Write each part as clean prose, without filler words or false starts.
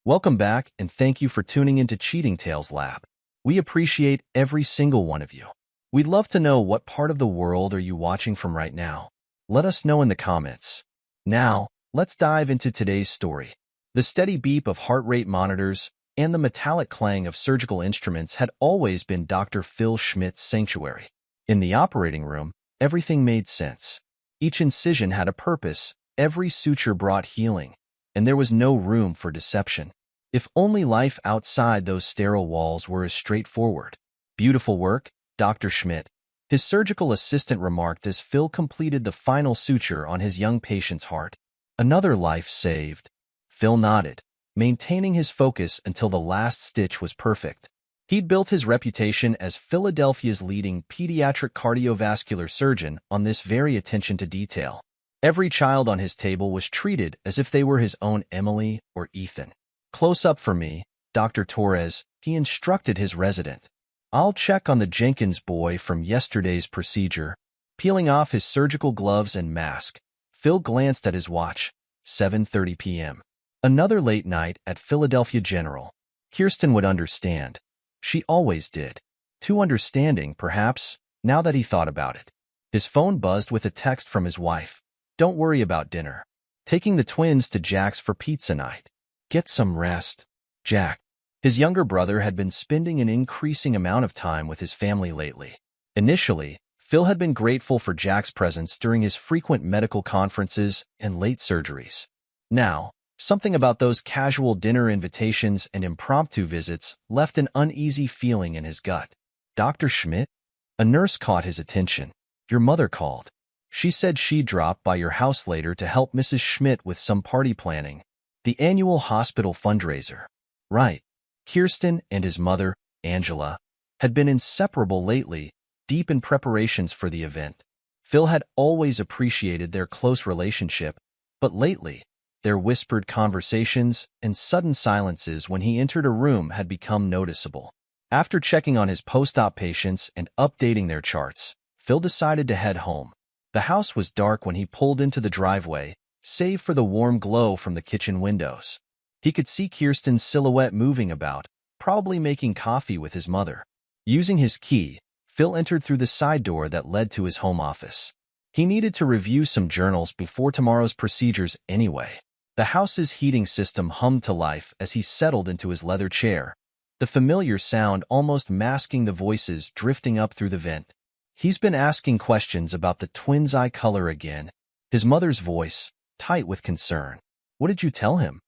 Welcome back, and thank you for tuning into Cheating Tales Lab. We appreciate every single one of you. We'd love to know what part of the world are you watching from right now. Let us know in the comments. Now, let's dive into today's story. The steady beep of heart rate monitors and the metallic clang of surgical instruments had always been Dr. Phil Schmidt's sanctuary. In the operating room, everything made sense. Each incision had a purpose, every suture brought healing, and there was no room for deception. If only life outside those sterile walls were as straightforward. Beautiful work, Dr. Schmidt, his surgical assistant remarked as Phil completed the final suture on his young patient's heart. Another life saved. Phil nodded, maintaining his focus until the last stitch was perfect. He'd built his reputation as Philadelphia's leading pediatric cardiovascular surgeon on this very attention to detail. Every child on his table was treated as if they were his own Emily or Ethan. "Close up for me, Dr. Torres," he instructed his resident. "I'll check on the Jenkins boy from yesterday's procedure." Peeling off his surgical gloves and mask, Phil glanced at his watch. 7:30 p.m. Another late night at Philadelphia General. Kirsten would understand. She always did. Too understanding, perhaps, now that he thought about it. His phone buzzed with a text from his wife. "Don't worry about dinner. Taking the twins to Jack's for pizza night. Get some rest." Jack. His younger brother had been spending an increasing amount of time with his family lately. Initially, Phil had been grateful for Jack's presence during his frequent medical conferences and late surgeries. Now, something about those casual dinner invitations and impromptu visits left an uneasy feeling in his gut. "Dr. Schmidt?" A nurse caught his attention. "Your mother called. She said she'd drop by your house later to help Mrs. Schmidt with some party planning. The annual hospital fundraiser." Right. Kirsten and his mother, Angela, had been inseparable lately, deep in preparations for the event. Phil had always appreciated their close relationship, but lately, their whispered conversations and sudden silences when he entered a room had become noticeable. After checking on his post-op patients and updating their charts, Phil decided to head home. The house was dark when he pulled into the driveway, save for the warm glow from the kitchen windows. He could see Kirsten's silhouette moving about, probably making coffee with his mother. Using his key, Phil entered through the side door that led to his home office. He needed to review some journals before tomorrow's procedures anyway. The house's heating system hummed to life as he settled into his leather chair, the familiar sound almost masking the voices drifting up through the vent. "He's been asking questions about the twins' eye color again." His mother's voice, tight with concern. "What did you tell him?"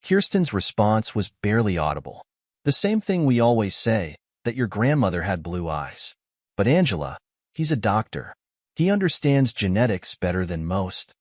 Kirsten's response was barely audible. "The same thing we always say, that your grandmother had blue eyes. But Angela, he's a doctor. He understands genetics better than most."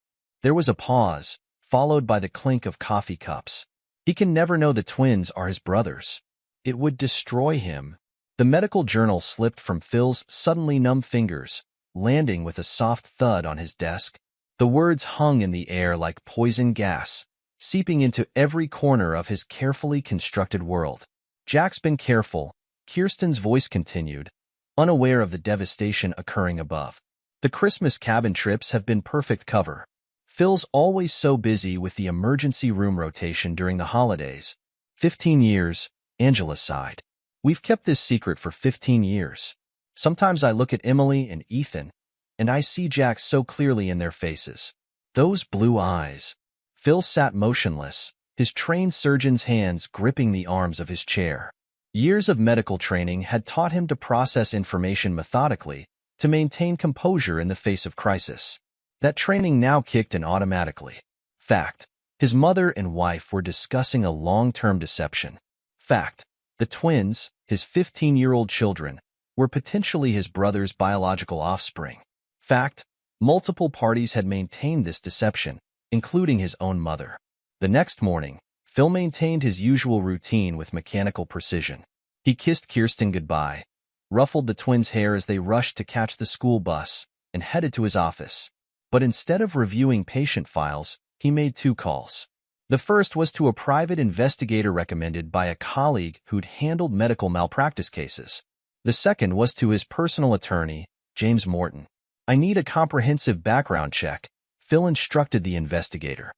There was a pause, followed by the clink of coffee cups. "He can never know the twins are his brothers. It would destroy him." The medical journal slipped from Phil's suddenly numb fingers, landing with a soft thud on his desk. The words hung in the air like poison gas, seeping into every corner of his carefully constructed world. "Jack's been careful," Kirsten's voice continued, unaware of the devastation occurring above. "The Christmas cabin trips have been perfect cover. Phil's always so busy with the emergency room rotation during the holidays." 15 years, Angela sighed. "We've kept this secret for 15 years. Sometimes I look at Emily and Ethan, and I see Jack so clearly in their faces. Those blue eyes." Phil sat motionless, his trained surgeon's hands gripping the arms of his chair. Years of medical training had taught him to process information methodically, to maintain composure in the face of crisis. That training now kicked in automatically. Fact. His mother and wife were discussing a long-term deception. Fact. The twins, his 15-year-old children, were potentially his brother's biological offspring. Fact. Multiple parties had maintained this deception, including his own mother. The next morning, Phil maintained his usual routine with mechanical precision. He kissed Kirsten goodbye, ruffled the twins' hair as they rushed to catch the school bus, and headed to his office. But instead of reviewing patient files, he made 2 calls. The first was to a private investigator recommended by a colleague who'd handled medical malpractice cases. The second was to his personal attorney, James Morton. "I need a comprehensive background check," Phil instructed the investigator.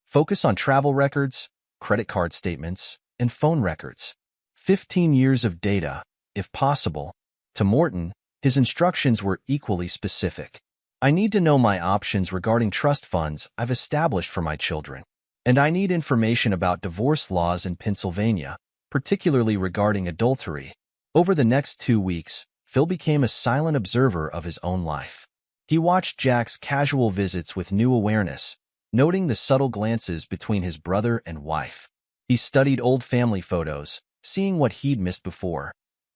"Focus on travel records, credit card statements, and phone records. 15 years of data, if possible. To Morton, his instructions were equally specific. I need to know my options regarding trust funds I've established for my children. And I need information about divorce laws in Pennsylvania, particularly regarding adultery. Over the next 2 weeks, Phil became a silent observer of his own life. He watched Jack's casual visits with new awareness, noting the subtle glances between his brother and wife. He studied old family photos, seeing what he'd missed before.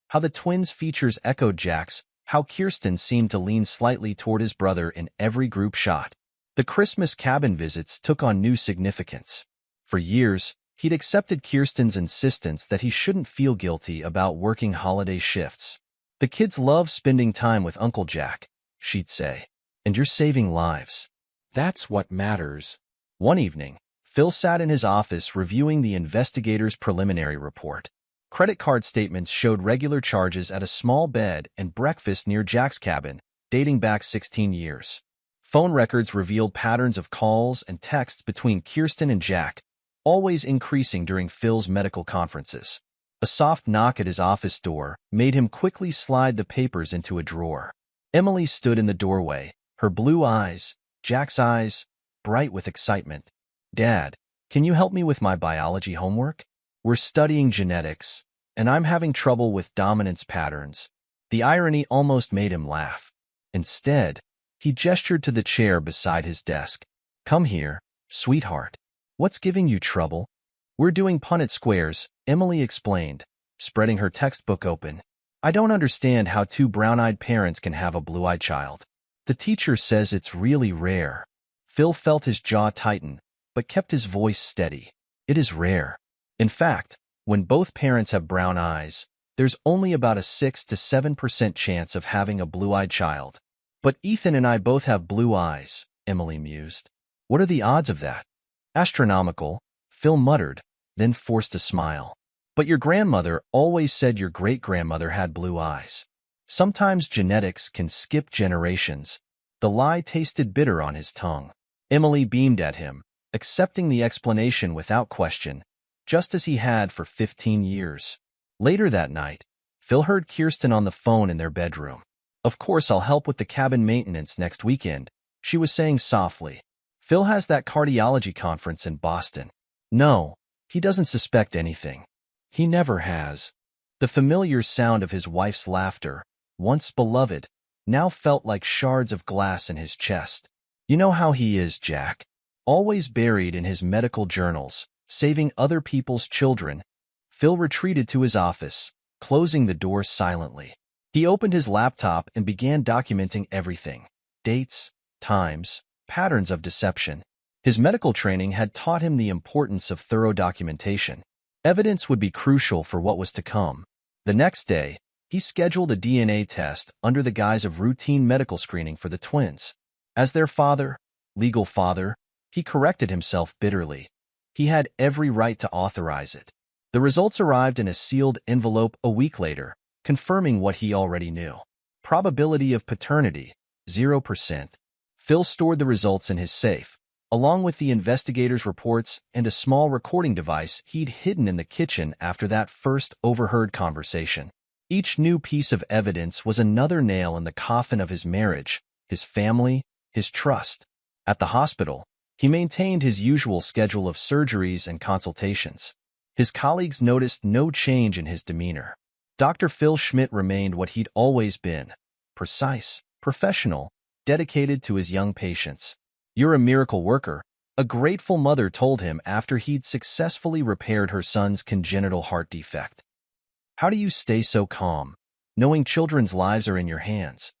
How the twins' features echoed Jack's, how Kirsten seemed to lean slightly toward his brother in every group shot. The Christmas cabin visits took on new significance. For years, he'd accepted Kirsten's insistence that he shouldn't feel guilty about working holiday shifts. The kids love spending time with Uncle Jack, she'd say, and you're saving lives. That's what matters. One evening, Phil sat in his office reviewing the investigator's preliminary report. Credit card statements showed regular charges at a small bed and breakfast near Jack's cabin, dating back 16 years. Phone records revealed patterns of calls and texts between Kirsten and Jack, always increasing during Phil's medical conferences. A soft knock at his office door made him quickly slide the papers into a drawer. Emily stood in the doorway, her blue eyes, Jack's eyes, bright with excitement. "Dad, can you help me with my biology homework? We're studying genetics, and I'm having trouble with dominance patterns." The irony almost made him laugh. Instead, he gestured to the chair beside his desk. "Come here, sweetheart. What's giving you trouble?" "We're doing Punnett squares," Emily explained, spreading her textbook open. "I don't understand how two brown-eyed parents can have a blue-eyed child. The teacher says it's really rare." Phil felt his jaw tighten, but kept his voice steady. "It is rare. In fact, when both parents have brown eyes, there's only about a 6 to 7% chance of having a blue-eyed child. But Ethan and I both have blue eyes," Emily mused. "What are the odds of that?" "Astronomical," Phil muttered, then forced a smile. "But your grandmother always said your great-grandmother had blue eyes." Sometimes genetics can skip generations. The lie tasted bitter on his tongue. Emily beamed at him, accepting the explanation without question, just as he had for 15 years. Later that night, Phil heard Kirsten on the phone in their bedroom. "Of course I'll help with the cabin maintenance next weekend," she was saying softly. "Phil has that cardiology conference in Boston." "No, he doesn't suspect anything. He never has." The familiar sound of his wife's laughter, once beloved, now felt like shards of glass in his chest. "You know how he is, Jack. Always buried in his medical journals, saving other people's children." Phil retreated to his office, closing the door silently. He opened his laptop and began documenting everything: dates, times, patterns of deception. His medical training had taught him the importance of thorough documentation. Evidence would be crucial for what was to come. The next day, he scheduled a DNA test under the guise of routine medical screening for the twins. As their father, legal father, he corrected himself bitterly. He had every right to authorize it. The results arrived in a sealed envelope a week later, confirming what he already knew. Probability of paternity, 0%. Phil stored the results in his safe, along with the investigator's reports and a small recording device he'd hidden in the kitchen after that first overheard conversation. Each new piece of evidence was another nail in the coffin of his marriage, his family, his trust. At the hospital, he maintained his usual schedule of surgeries and consultations. His colleagues noticed no change in his demeanor. Dr. Phil Schmidt remained what he'd always been: precise, professional, dedicated to his young patients. "You're a miracle worker," a grateful mother told him after he'd successfully repaired her son's congenital heart defect. "How do you stay so calm, knowing children's lives are in your hands?"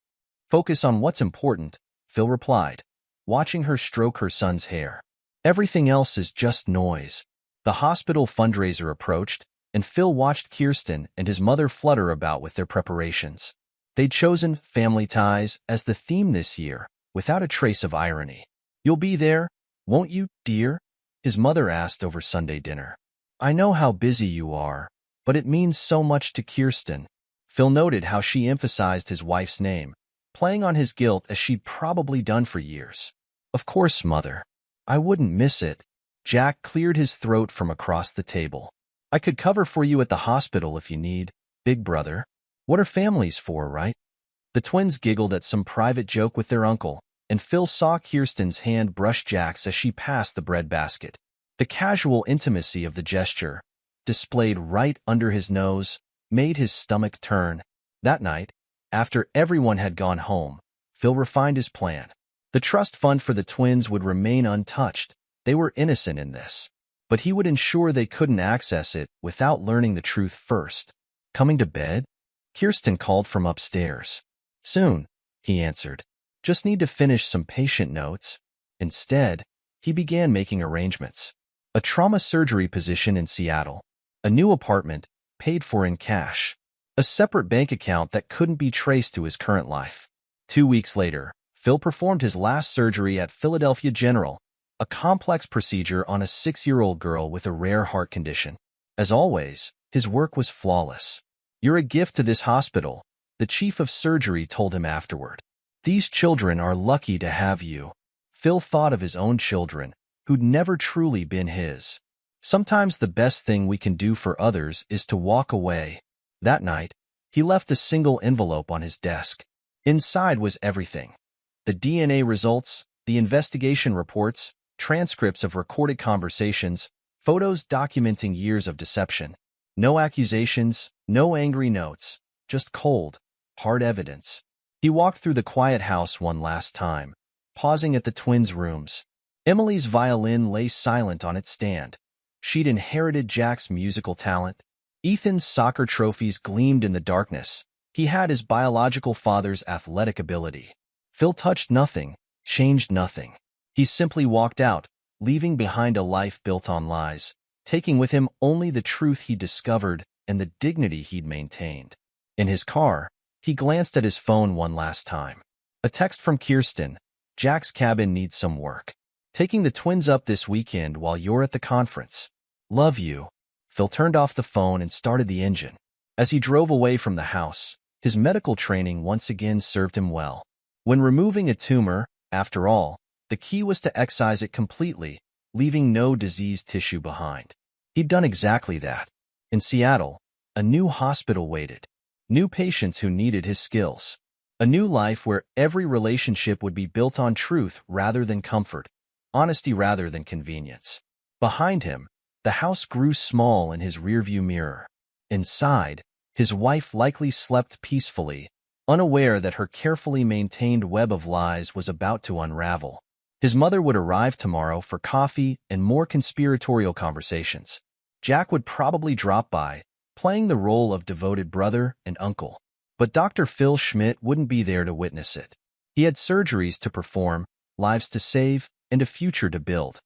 "Focus on what's important," Phil replied, watching her stroke her son's hair. "Everything else is just noise." The hospital fundraiser approached, and Phil watched Kirsten and his mother flutter about with their preparations. They'd chosen family ties as the theme this year, without a trace of irony. "You'll be there, won't you, dear?" his mother asked over Sunday dinner. "I know how busy you are, but it means so much to Kirsten." Phil noted how she emphasized his wife's name, playing on his guilt as she'd probably done for years. "Of course, Mother. I wouldn't miss it." Jack cleared his throat from across the table. I could cover for you at the hospital if you need, big brother. What are families for, right? The twins giggled at some private joke with their uncle, and Phil saw Kirsten's hand brush Jack's as she passed the bread basket. The casual intimacy of the gesture, displayed right under his nose, made his stomach turn. That night, after everyone had gone home, Phil refined his plan. The trust fund for the twins would remain untouched. They were innocent in this. But he would ensure they couldn't access it without learning the truth first. Coming to bed? Kirsten called from upstairs. Soon, he answered. Just need to finish some patient notes. Instead, he began making arrangements. A trauma surgery position in Seattle. A new apartment, paid for in cash. A separate bank account that couldn't be traced to his current life. 2 weeks later, Phil performed his last surgery at Philadelphia General, a complex procedure on a 6-year-old girl with a rare heart condition. As always, his work was flawless. You're a gift to this hospital, the chief of surgery told him afterward. These children are lucky to have you. Phil thought of his own children, who'd never truly been his. Sometimes the best thing we can do for others is to walk away. That night, he left a single envelope on his desk. Inside was everything. The DNA results, the investigation reports, transcripts of recorded conversations, photos documenting years of deception. No accusations, no angry notes, just cold, hard evidence. He walked through the quiet house one last time, pausing at the twins' rooms. Emily's violin lay silent on its stand. She'd inherited Jack's musical talent. Ethan's soccer trophies gleamed in the darkness. He had his biological father's athletic ability. Phil touched nothing, changed nothing. He simply walked out, leaving behind a life built on lies, taking with him only the truth he discovered and the dignity he'd maintained. In his car, he glanced at his phone one last time. A text from Kirsten. Jack's cabin needs some work. Taking the twins up this weekend while you're at the conference. Love you. Phil turned off the phone and started the engine. As he drove away from the house, his medical training once again served him well. When removing a tumor, after all, the key was to excise it completely, leaving no diseased tissue behind. He'd done exactly that. In Seattle, a new hospital waited. New patients who needed his skills. A new life where every relationship would be built on truth rather than comfort, honesty rather than convenience. Behind him, the house grew small in his rearview mirror. Inside, his wife likely slept peacefully, unaware that her carefully maintained web of lies was about to unravel. His mother would arrive tomorrow for coffee and more conspiratorial conversations. Jack would probably drop by, playing the role of devoted brother and uncle. But Dr. Phil Schmidt wouldn't be there to witness it. He had surgeries to perform, lives to save, and a future to build.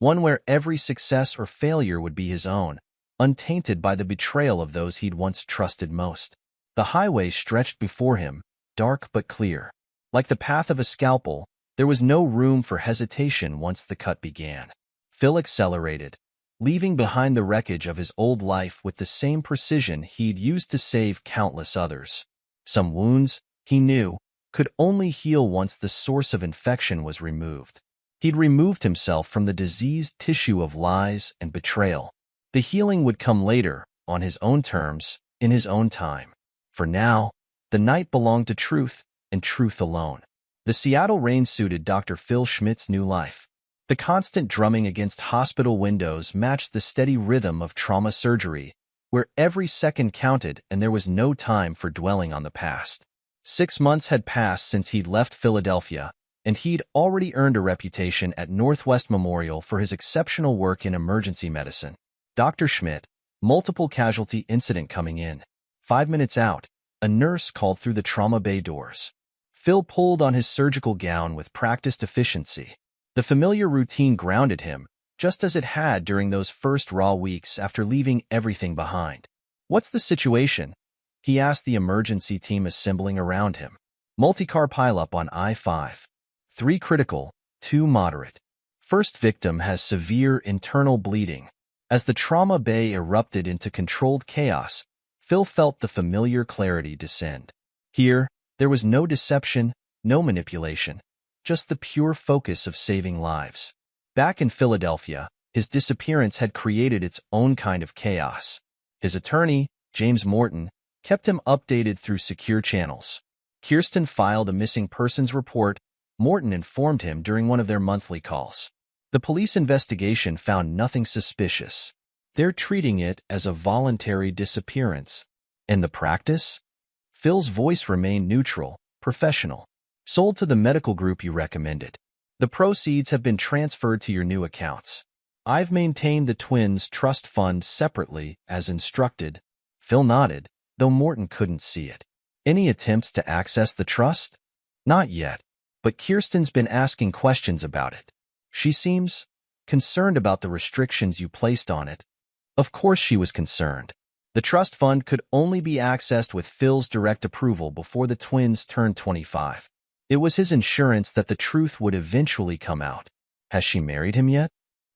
One where every success or failure would be his own, untainted by the betrayal of those he'd once trusted most. The highway stretched before him, dark but clear. Like the path of a scalpel, there was no room for hesitation once the cut began. Phil accelerated, leaving behind the wreckage of his old life with the same precision he'd used to save countless others. Some wounds, he knew, could only heal once the source of infection was removed. He'd removed himself from the diseased tissue of lies and betrayal. The healing would come later, on his own terms, in his own time. For now, the night belonged to truth, and truth alone. The Seattle rain suited Dr. Phil Schmidt's new life. The constant drumming against hospital windows matched the steady rhythm of trauma surgery, where every second counted and there was no time for dwelling on the past. 6 months had passed since he'd left Philadelphia, and he'd already earned a reputation at Northwest Memorial for his exceptional work in emergency medicine. Dr. Schmidt, multiple casualty incident coming in. 5 minutes out, a nurse called through the trauma bay doors. Phil pulled on his surgical gown with practiced efficiency. The familiar routine grounded him, just as it had during those first raw weeks after leaving everything behind. What's the situation? He asked the emergency team assembling around him. Multi-car pileup on I-5. 3 critical, 2 moderate. First victim has severe internal bleeding. As the trauma bay erupted into controlled chaos, Phil felt the familiar clarity descend. Here, there was no deception, no manipulation, just the pure focus of saving lives. Back in Philadelphia, His disappearance had created its own kind of chaos. His attorney, James Morton, kept him updated through secure channels. Kirsten filed a missing persons report. Morton informed him during one of their monthly calls. The police investigation found nothing suspicious. They're treating it as a voluntary disappearance. In the practice, Phil's voice remained neutral, professional. Sold to the medical group you recommended. The proceeds have been transferred to your new accounts. I've maintained the twins' trust fund separately as instructed. Phil nodded, though Morton couldn't see it. Any attempts to access the trust? Not yet, but Kirsten's been asking questions about it. She seems concerned about the restrictions you placed on it. Of course she was concerned. The trust fund could only be accessed with Phil's direct approval before the twins turned 25. It was his insurance that the truth would eventually come out. Has she married him yet?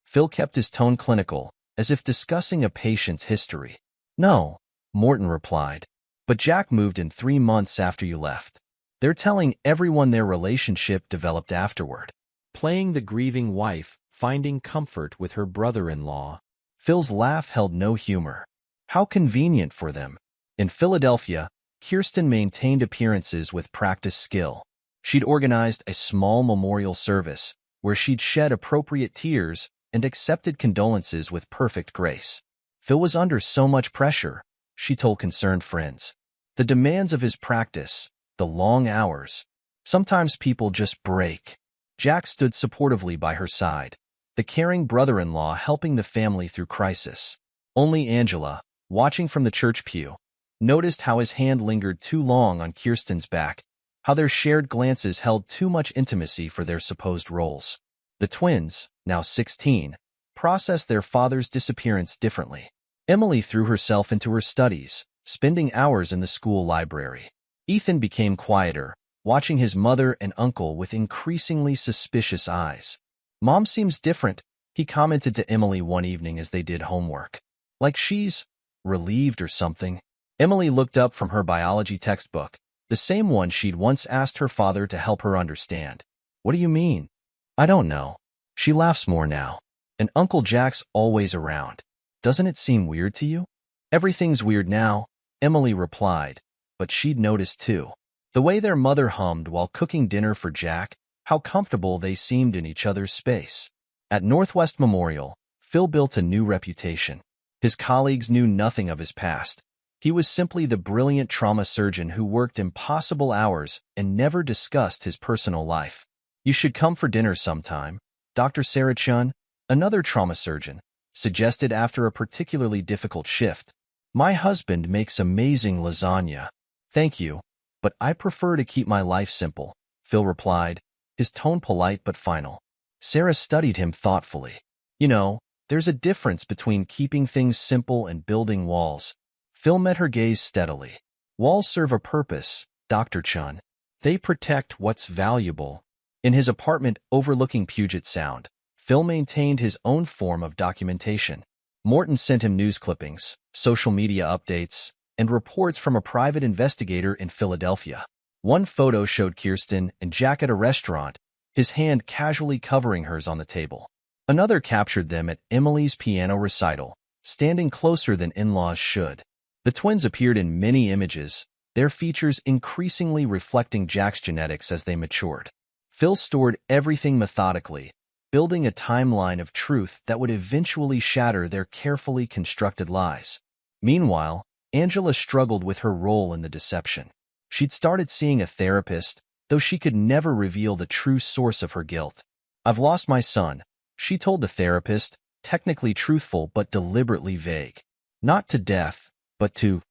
Phil kept his tone clinical, as if discussing a patient's history. No, Morton replied. But Jack moved in 3 months after you left. They're telling everyone their relationship developed afterward. Playing the grieving wife, finding comfort with her brother-in-law. Phil's laugh held no humor. How convenient for them. In Philadelphia, Kirsten maintained appearances with practiced skill. She'd organized a small memorial service where she'd shed appropriate tears and accepted condolences with perfect grace. Phil was under so much pressure, she told concerned friends. The demands of his practice, the long hours. Sometimes people just break. Jack stood supportively by her side, the caring brother-in-law helping the family through crisis. Only Angela, watching from the church pew, noticed how his hand lingered too long on Kirsten's back, how their shared glances held too much intimacy for their supposed roles. The twins, now 16, processed their father's disappearance differently. Emily threw herself into her studies, spending hours in the school library. Ethan became quieter, watching his mother and uncle with increasingly suspicious eyes. Mom seems different, he commented to Emily one evening as they did homework. Like she's relieved or something. Emily looked up from her biology textbook, the same one she'd once asked her father to help her understand. What do you mean? I don't know. She laughs more now. And Uncle Jack's always around. Doesn't it seem weird to you? Everything's weird now, Emily replied, but she'd noticed too. The way their mother hummed while cooking dinner for Jack, how comfortable they seemed in each other's space. At Northwest Memorial, Phil built a new reputation. His colleagues knew nothing of his past. He was simply the brilliant trauma surgeon who worked impossible hours and never discussed his personal life. You should come for dinner sometime, Dr. Sarah Chun, another trauma surgeon, suggested after a particularly difficult shift. My husband makes amazing lasagna. Thank you, but I prefer to keep my life simple, Phil replied, his tone polite but final. Sarah studied him thoughtfully. You know, there's a difference between keeping things simple and building walls. Phil met her gaze steadily. Walls serve a purpose, Dr. Chun. They protect what's valuable. In his apartment overlooking Puget Sound, Phil maintained his own form of documentation. Morton sent him news clippings, social media updates, and reports from a private investigator in Philadelphia. One photo showed Kirsten and Jack at a restaurant, his hand casually covering hers on the table. Another captured them at Emily's piano recital, standing closer than in-laws should. The twins appeared in many images, their features increasingly reflecting Jack's genetics as they matured. Phil stored everything methodically, building a timeline of truth that would eventually shatter their carefully constructed lies. Meanwhile, Angela struggled with her role in the deception. She'd started seeing a therapist, though she could never reveal the true source of her guilt. I've lost my son, she told the therapist, technically truthful but deliberately vague. Not to death, but to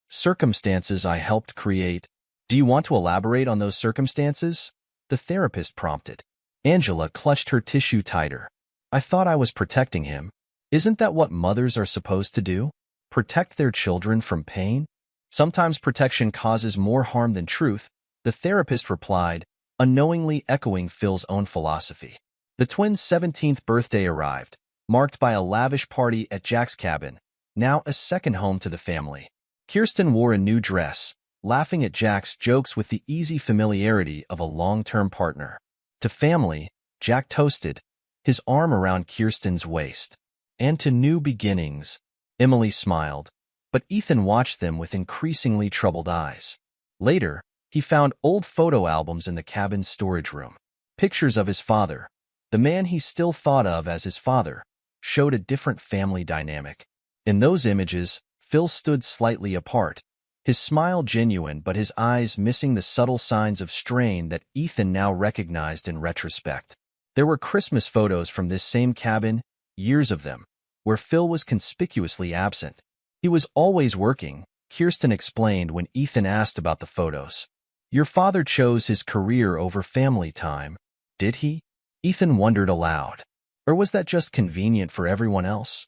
circumstances I helped create. Do you want to elaborate on those circumstances? The therapist prompted. Angela clutched her tissue tighter. I thought I was protecting him. Isn't that what mothers are supposed to do? Protect their children from pain? Sometimes protection causes more harm than truth, the therapist replied, unknowingly echoing Phil's own philosophy. The twins' 17th birthday arrived, marked by a lavish party at Jack's cabin, now a second home to the family. Kirsten wore a new dress, laughing at Jack's jokes with the easy familiarity of a long-term partner. To family, Jack toasted, his arm around Kirsten's waist. And to new beginnings. Emily smiled, but Ethan watched them with increasingly troubled eyes. Later, he found old photo albums in the cabin's storage room. Pictures of his father, the man he still thought of as his father, showed a different family dynamic. In those images, Phil stood slightly apart, his smile genuine but his eyes missing the subtle signs of strain that Ethan now recognized in retrospect. There were Christmas photos from this same cabin, years of them, where Phil was conspicuously absent. He was always working, Kirsten explained when Ethan asked about the photos. Your father chose his career over family time, did he? Ethan wondered aloud. Or was that just convenient for everyone else?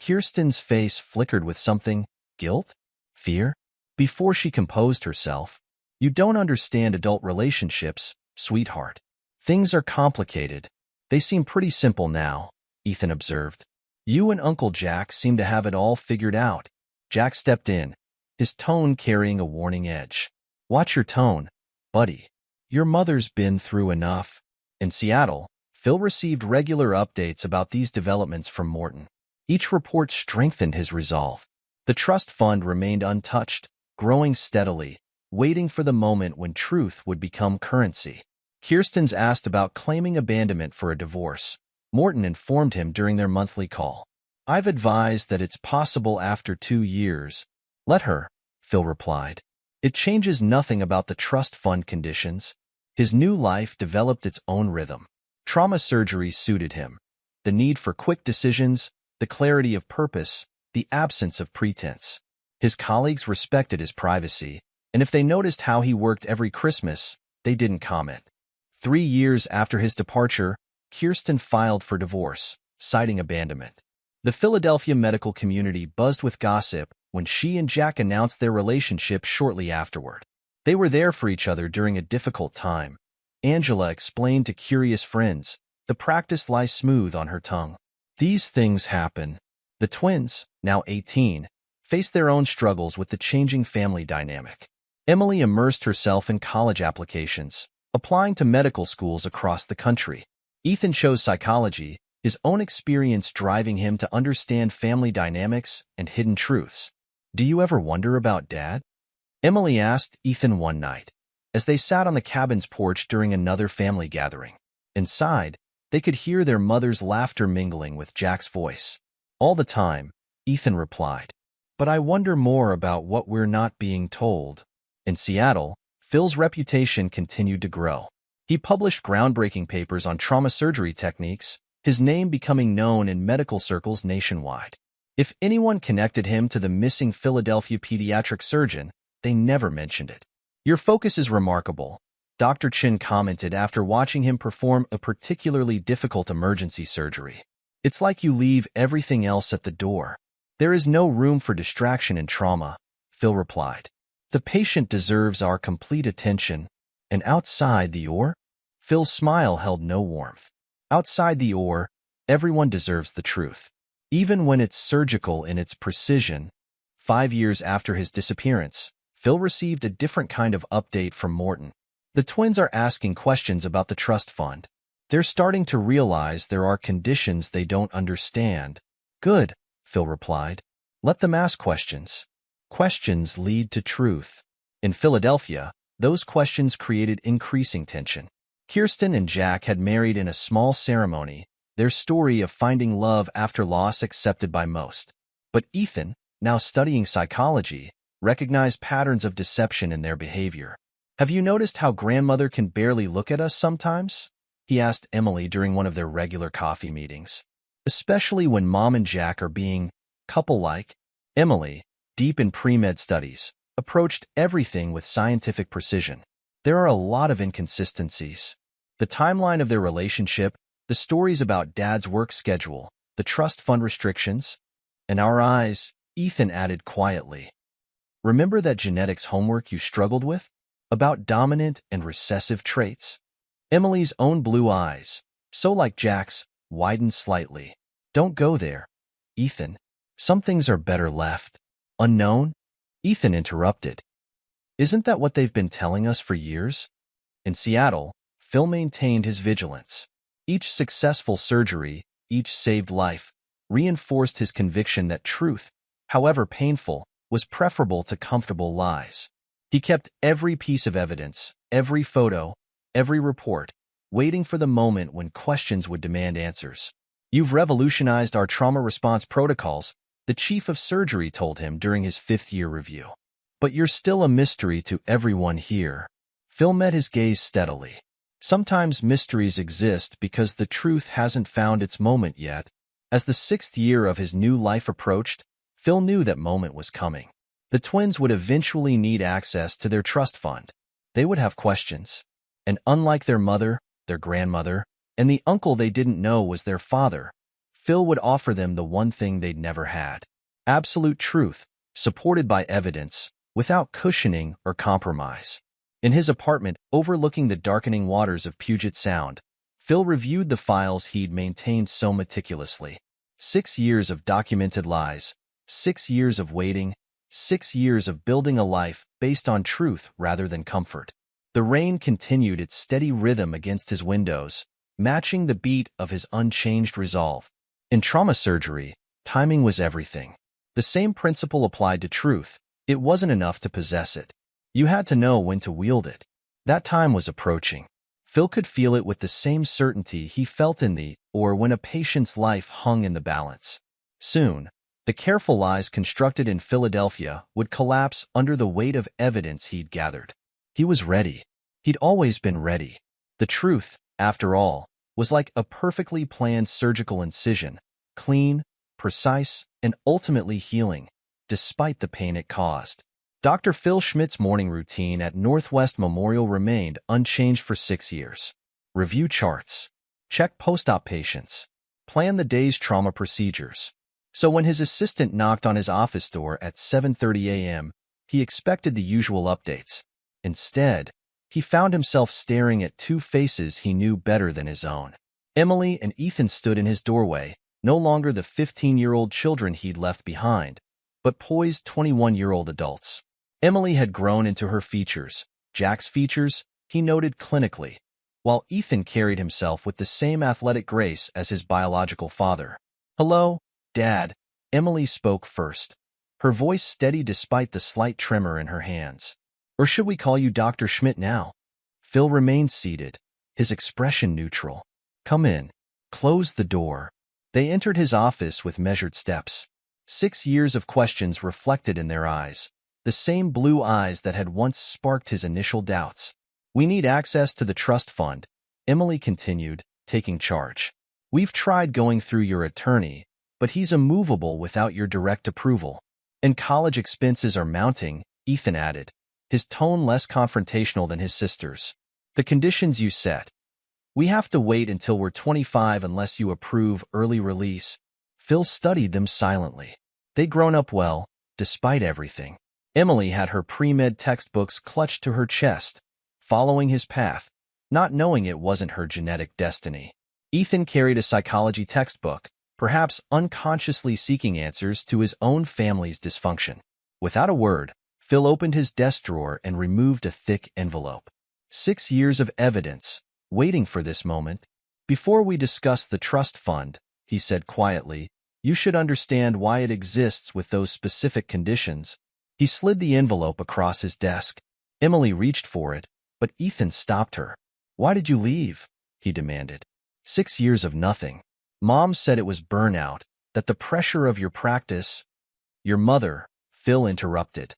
Kirsten's face flickered with something, guilt? Fear? Before she composed herself, you don't understand adult relationships, sweetheart. Things are complicated. They seem pretty simple now, Ethan observed. You and Uncle Jack seem to have it all figured out. Jack stepped in, his tone carrying a warning edge. Watch your tone, buddy. Your mother's been through enough. In Seattle, Phil received regular updates about these developments from Morton. Each report strengthened his resolve. The trust fund remained untouched, growing steadily, waiting for the moment when truth would become currency. Kirsten's asked about claiming abandonment for a divorce. Morton informed him during their monthly call. I've advised that it's possible after 2 years. Let her, Phil replied. It changes nothing about the trust fund conditions. His new life developed its own rhythm. Trauma surgery suited him. The need for quick decisions, the clarity of purpose, the absence of pretense. His colleagues respected his privacy, and if they noticed how he worked every Christmas, they didn't comment. 3 years after his departure, Kirsten filed for divorce, citing abandonment. The Philadelphia medical community buzzed with gossip when she and Jack announced their relationship shortly afterward. They were there for each other during a difficult time. Angela explained to curious friends, the practice lies smooth on her tongue. These things happen. The twins, now 18, faced their own struggles with the changing family dynamic. Emily immersed herself in college applications, applying to medical schools across the country. Ethan chose psychology, his own experience driving him to understand family dynamics and hidden truths. Do you ever wonder about Dad? Emily asked Ethan one night, as they sat on the cabin's porch during another family gathering. Inside, they could hear their mother's laughter mingling with Jack's voice. All the time, Ethan replied, but I wonder more about what we're not being told. In Seattle, Phil's reputation continued to grow. He published groundbreaking papers on trauma surgery techniques, his name becoming known in medical circles nationwide. If anyone connected him to the missing Philadelphia pediatric surgeon, they never mentioned it. Your focus is remarkable, Dr. Chin commented after watching him perform a particularly difficult emergency surgery. It's like you leave everything else at the door. There is no room for distraction in trauma, Phil replied. The patient deserves our complete attention. And outside the OR? Phil's smile held no warmth. Outside the OR, everyone deserves the truth. Even when it's surgical in its precision. 5 years after his disappearance, Phil received a different kind of update from Morton. The twins are asking questions about the trust fund. They're starting to realize there are conditions they don't understand. Good, Phil replied. Let them ask questions. Questions lead to truth. In Philadelphia, those questions created increasing tension. Kirsten and Jack had married in a small ceremony, their story of finding love after loss accepted by most. But Ethan, now studying psychology, recognized patterns of deception in their behavior. Have you noticed how grandmother can barely look at us sometimes? He asked Emily during one of their regular coffee meetings. Especially when Mom and Jack are being couple-like. Emily, deep in pre-med studies, approached everything with scientific precision. There are a lot of inconsistencies. The timeline of their relationship, the stories about Dad's work schedule, the trust fund restrictions. In our eyes, Ethan added quietly. Remember that genetics homework you struggled with? About dominant and recessive traits? Emily's own blue eyes, so like Jack's, widened slightly. Don't go there, Ethan. Some things are better left unknown. Ethan interrupted. Isn't that what they've been telling us for years? In Seattle, Phil maintained his vigilance. Each successful surgery, each saved life, reinforced his conviction that truth, however painful, was preferable to comfortable lies. He kept every piece of evidence, every photo, every report, waiting for the moment when questions would demand answers. "You've revolutionized our trauma response protocols," the chief of surgery told him during his fifth-year review. "But you're still a mystery to everyone here." Phil met his gaze steadily. Sometimes mysteries exist because the truth hasn't found its moment yet. As the sixth year of his new life approached, Phil knew that moment was coming. The twins would eventually need access to their trust fund. They would have questions. And unlike their mother, their grandmother, and the uncle they didn't know was their father, Phil would offer them the one thing they'd never had: absolute truth, supported by evidence, without cushioning or compromise. In his apartment overlooking the darkening waters of Puget Sound, Phil reviewed the files he'd maintained so meticulously. 6 years of documented lies, 6 years of waiting, 6 years of building a life based on truth rather than comfort. The rain continued its steady rhythm against his windows, matching the beat of his unchanged resolve. In trauma surgery, timing was everything. The same principle applied to truth. It wasn't enough to possess it. You had to know when to wield it. That time was approaching. Phil could feel it with the same certainty he felt in the or when a patient's life hung in the balance. Soon, the careful lies constructed in Philadelphia would collapse under the weight of evidence he'd gathered. He was ready. He'd always been ready. The truth, after all, was like a perfectly planned surgical incision, clean, precise, and ultimately healing, despite the pain it caused. Dr. Phil Schmidt's morning routine at Northwest Memorial remained unchanged for 6 years. Review charts. Check post-op patients. Plan the day's trauma procedures. So when his assistant knocked on his office door at 7:30 a.m., he expected the usual updates. Instead, he found himself staring at two faces he knew better than his own. Emily and Ethan stood in his doorway, no longer the 15-year-old children he'd left behind, but poised 21-year-old adults. Emily had grown into her features, Jack's features, he noted clinically, while Ethan carried himself with the same athletic grace as his biological father. "Hello, Dad," Emily spoke first, her voice steady despite the slight tremor in her hands. "Or should we call you Dr. Schmidt now?" Phil remained seated, his expression neutral. "Come in." Closed the door. They entered his office with measured steps. 6 years of questions reflected in their eyes, the same blue eyes that had once sparked his initial doubts. "We need access to the trust fund," Emily continued, taking charge. "We've tried going through your attorney, but he's immovable without your direct approval. And college expenses are mounting," Ethan added, his tone less confrontational than his sister's. "The conditions you set. We have to wait until we're 25 unless you approve early release." Phil studied them silently. They'd grown up well, despite everything. Emily had her pre-med textbooks clutched to her chest, following his path, not knowing it wasn't her genetic destiny. Ethan carried a psychology textbook, perhaps unconsciously seeking answers to his own family's dysfunction. Without a word, Phil opened his desk drawer and removed a thick envelope. 6 years of evidence, waiting for this moment. "Before we discuss the trust fund," he said quietly, "you should understand why it exists with those specific conditions." He slid the envelope across his desk. Emily reached for it, but Ethan stopped her. "Why did you leave?" he demanded. 6 years of nothing. Mom said it was burnout, that the pressure of your practice—" "Your mother," Phil interrupted,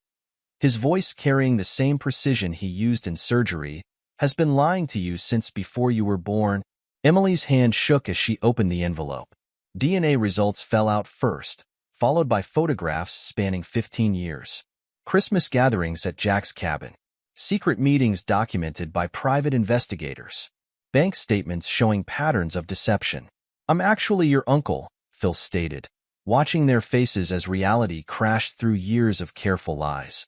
his voice carrying the same precision he used in surgery, "has been lying to you since before you were born." Emily's hand shook as she opened the envelope. DNA results fell out first, followed by photographs spanning 15 years. Christmas gatherings at Jack's cabin. Secret meetings documented by private investigators. Bank statements showing patterns of deception. "I'm actually your uncle," Phil stated, watching their faces as reality crashed through years of careful lies.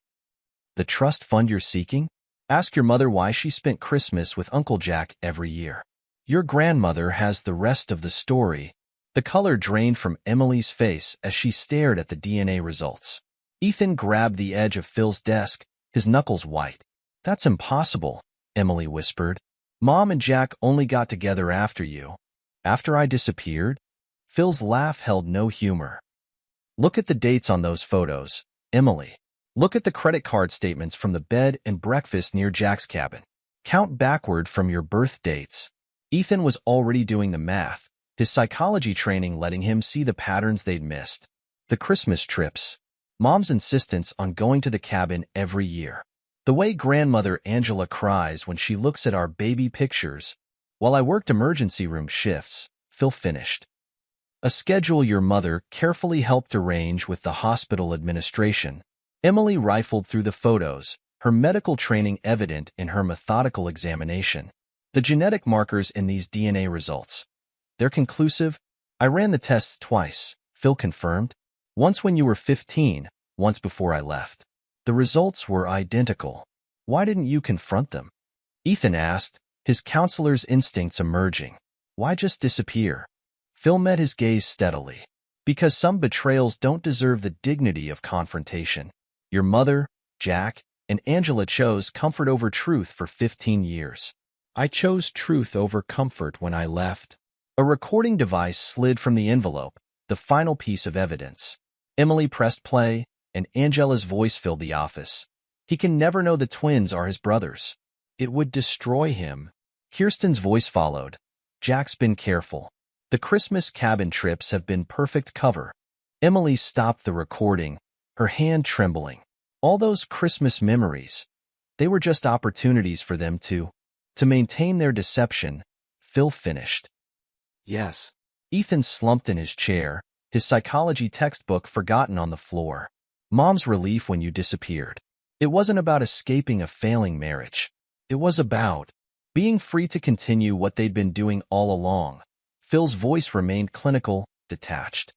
"The trust fund you're seeking? Ask your mother why she spent Christmas with Uncle Jack every year. Your grandmother has the rest of the story." The color drained from Emily's face as she stared at the DNA results. Ethan grabbed the edge of Phil's desk, his knuckles white. "That's impossible," Emily whispered. "Mom and Jack only got together after you." "After I disappeared?" Phil's laugh held no humor. Look at the dates on those photos, Emily. Look at the credit card statements from the bed and breakfast near Jack's cabin. Count backward from your birth dates. Ethan was already doing the math, his psychology training letting him see the patterns they'd missed. The Christmas trips. Mom's insistence on going to the cabin every year. The way grandmother Angela cries when she looks at our baby pictures. While I worked emergency room shifts, Phil finished. A schedule your mother carefully helped arrange with the hospital administration. Emily rifled through the photos, her medical training evident in her methodical examination. The genetic markers in these DNA results. They're conclusive. I ran the tests twice, Phil confirmed. Once when you were 15, once before I left. The results were identical. Why didn't you confront them? Ethan asked, his counselor's instincts emerging. Why just disappear? Phil met his gaze steadily. Because some betrayals don't deserve the dignity of confrontation. Your mother, Jack, and Angela chose comfort over truth for 15 years. I chose truth over comfort when I left. A recording device slid from the envelope, the final piece of evidence. Emily pressed play, and Angela's voice filled the office. He can never know the twins are his brothers. It would destroy him. Kirsten's voice followed. Jack's been careful. The Christmas cabin trips have been perfect cover. Emily stopped the recording, her hand trembling. All those Christmas memories, they were just opportunities for them to maintain their deception. Phil finished. Yes. Ethan slumped in his chair, his psychology textbook forgotten on the floor. Mom's relief when you disappeared. It wasn't about escaping a failing marriage. It was about being free to continue what they'd been doing all along. Phil's voice remained clinical, detached.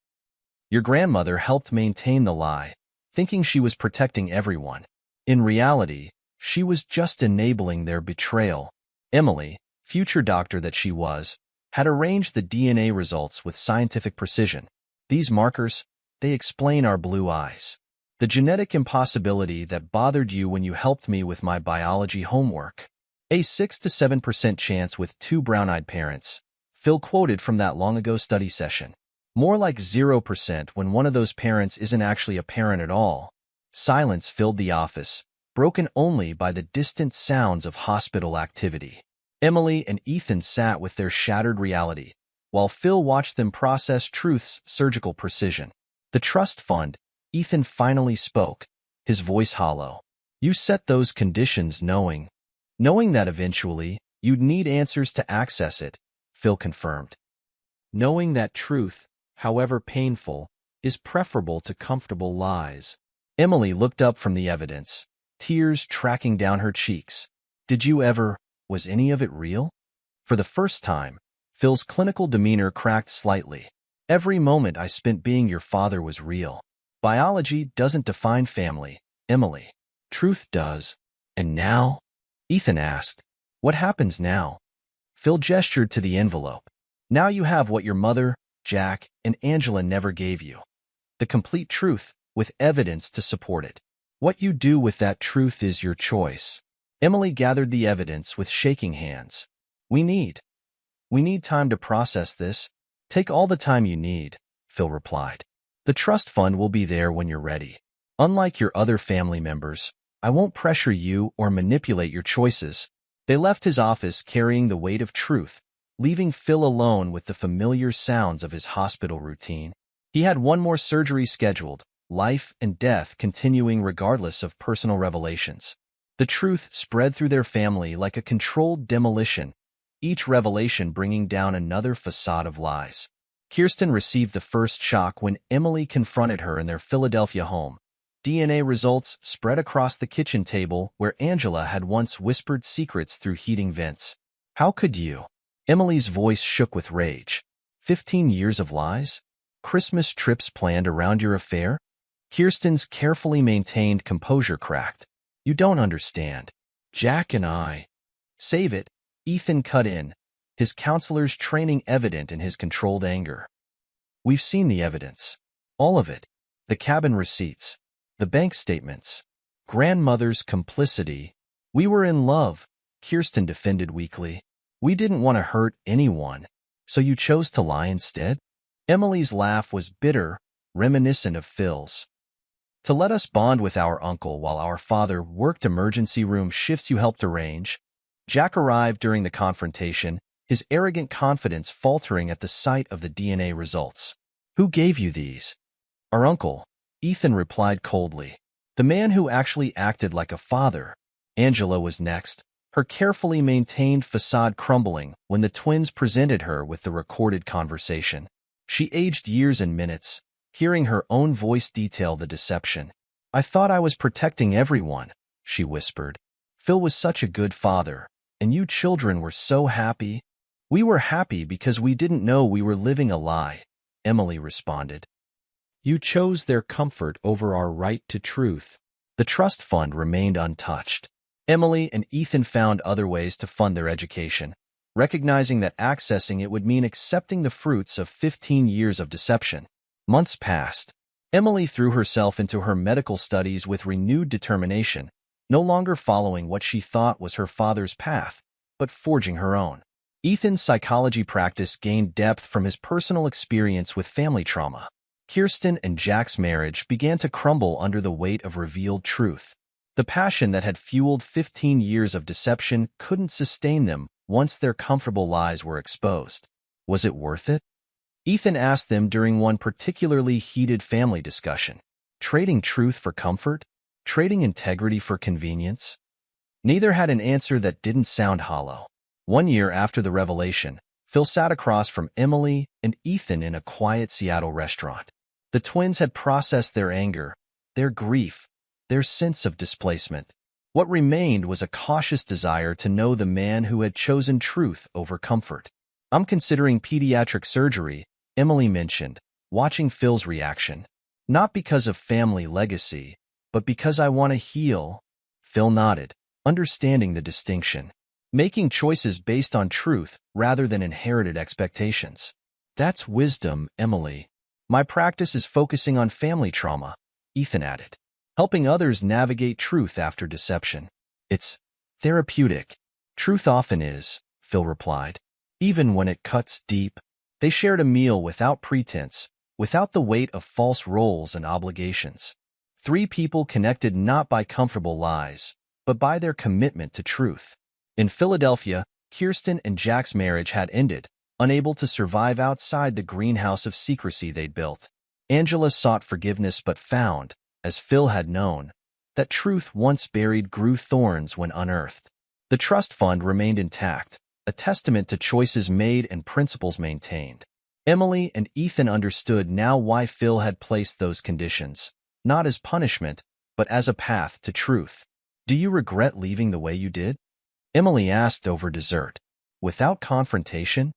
Your grandmother helped maintain the lie, thinking she was protecting everyone. In reality, she was just enabling their betrayal. Emily, future doctor that she was, had arranged the DNA results with scientific precision. These markers, they explain our blue eyes. The genetic impossibility that bothered you when you helped me with my biology homework. A 6 to 7% chance with two brown-eyed parents. Phil quoted from that long-ago study session. More like 0% when one of those parents isn't actually a parent at all. Silence filled the office, broken only by the distant sounds of hospital activity. Emily and Ethan sat with their shattered reality, while Phil watched them process truth's surgical precision. The trust fund, Ethan finally spoke, his voice hollow. You set those conditions knowing that eventually, you'd need answers to access it, Phil confirmed. Knowing that truth, however painful, is preferable to comfortable lies. Emily looked up from the evidence, tears tracking down her cheeks. Did you ever, was any of it real? For the first time, Phil's clinical demeanor cracked slightly. Every moment I spent being your father was real. Biology doesn't define family, Emily. Truth does. And now? Ethan asked. What happens now? Phil gestured to the envelope. Now you have what your mother, Jack, and Angela never gave you. The complete truth, with evidence to support it. What you do with that truth is your choice. Emily gathered the evidence with shaking hands. We need time to process this. Take all the time you need, Phil replied. The trust fund will be there when you're ready. Unlike your other family members, I won't pressure you or manipulate your choices. They left his office carrying the weight of truth, leaving Phil alone with the familiar sounds of his hospital routine. He had one more surgery scheduled, life and death continuing regardless of personal revelations. The truth spread through their family like a controlled demolition, each revelation bringing down another facade of lies. Kirsten received the first shock when Emily confronted her in their Philadelphia home. DNA results spread across the kitchen table where Angela had once whispered secrets through heating vents. How could you? Emily's voice shook with rage. 15 years of lies? Christmas trips planned around your affair? Kirsten's carefully maintained composure cracked. You don't understand. Jack and I. Save it, Ethan cut in, his counselor's training evident in his controlled anger. We've seen the evidence. All of it. The cabin receipts. The bank statements. Grandmother's complicity. We were in love, Kirsten defended weakly. We didn't want to hurt anyone, so you chose to lie instead? Emily's laugh was bitter, reminiscent of Phil's. To let us bond with our uncle while our father worked emergency room shifts you helped arrange. Jack arrived during the confrontation, his arrogant confidence faltering at the sight of the DNA results. Who gave you these? Our uncle, Ethan replied coldly. The man who actually acted like a father. Angela was next, her carefully maintained facade crumbling when the twins presented her with the recorded conversation. She aged years and minutes, hearing her own voice detail the deception. I thought I was protecting everyone, she whispered. Phil was such a good father, and you children were so happy. We were happy because we didn't know we were living a lie, Emily responded. You chose their comfort over our right to truth. The trust fund remained untouched. Emily and Ethan found other ways to fund their education, recognizing that accessing it would mean accepting the fruits of 15 years of deception. Months passed. Emily threw herself into her medical studies with renewed determination, no longer following what she thought was her father's path, but forging her own. Ethan's psychology practice gained depth from his personal experience with family trauma. Kirsten and Jack's marriage began to crumble under the weight of revealed truth. The passion that had fueled 15 years of deception couldn't sustain them once their comfortable lies were exposed. Was it worth it? Ethan asked them during one particularly heated family discussion. Trading truth for comfort? Trading integrity for convenience? Neither had an answer that didn't sound hollow. 1 year after the revelation, Phil sat across from Emily and Ethan in a quiet Seattle restaurant. The twins had processed their anger, their grief, their sense of displacement. What remained was a cautious desire to know the man who had chosen truth over comfort. I'm considering pediatric surgery, Emily mentioned, watching Phil's reaction. Not because of family legacy, but because I want to heal. Phil nodded, understanding the distinction. Making choices based on truth rather than inherited expectations. That's wisdom, Emily. My practice is focusing on family trauma, Ethan added. Helping others navigate truth after deception. It's therapeutic. Truth often is, Phil replied. Even when it cuts deep. They shared a meal without pretense, without the weight of false roles and obligations. 3 people connected not by comfortable lies, but by their commitment to truth. In Philadelphia, Kirsten and Jack's marriage had ended, unable to survive outside the greenhouse of secrecy they'd built. Angela sought forgiveness but found, as Phil had known, that truth once buried grew thorns when unearthed. The trust fund remained intact, a testament to choices made and principles maintained. Emily and Ethan understood now why Phil had placed those conditions, not as punishment, but as a path to truth. Do you regret leaving the way you did? Emily asked over dessert. Without confrontation?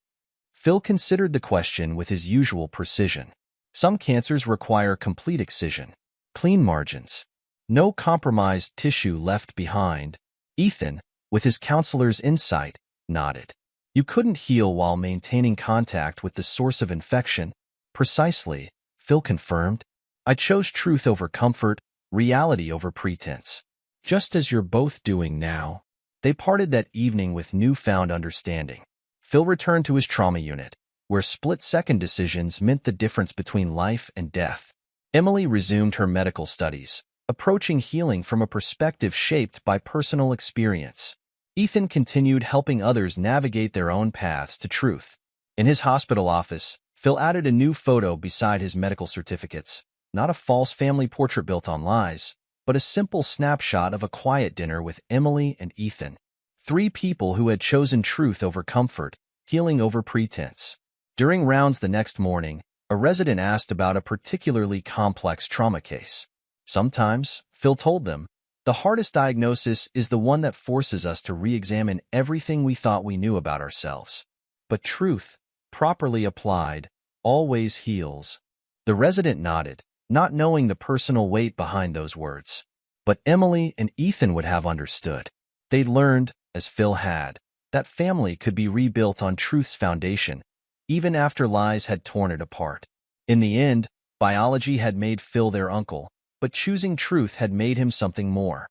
Phil considered the question with his usual precision. Some cancers require complete excision. Clean margins. No compromised tissue left behind. Ethan, with his counselor's insight, nodded. You couldn't heal while maintaining contact with the source of infection. Precisely, Phil confirmed. I chose truth over comfort, reality over pretense. Just as you're both doing now. They parted that evening with newfound understanding. Phil returned to his trauma unit, where split-second decisions meant the difference between life and death. Emily resumed her medical studies, approaching healing from a perspective shaped by personal experience. Ethan continued helping others navigate their own paths to truth. In his hospital office, Phil added a new photo beside his medical certificates, not a false family portrait built on lies, but a simple snapshot of a quiet dinner with Emily and Ethan. 3 people who had chosen truth over comfort, healing over pretense. During rounds the next morning, a resident asked about a particularly complex trauma case. Sometimes, Phil told them, the hardest diagnosis is the one that forces us to re-examine everything we thought we knew about ourselves. But truth, properly applied, always heals. The resident nodded, not knowing the personal weight behind those words. But Emily and Ethan would have understood. They'd learned, as Phil had, that family could be rebuilt on truth's foundation, even after lies had torn it apart. In the end, biology had made Phil their uncle, but choosing truth had made him something more.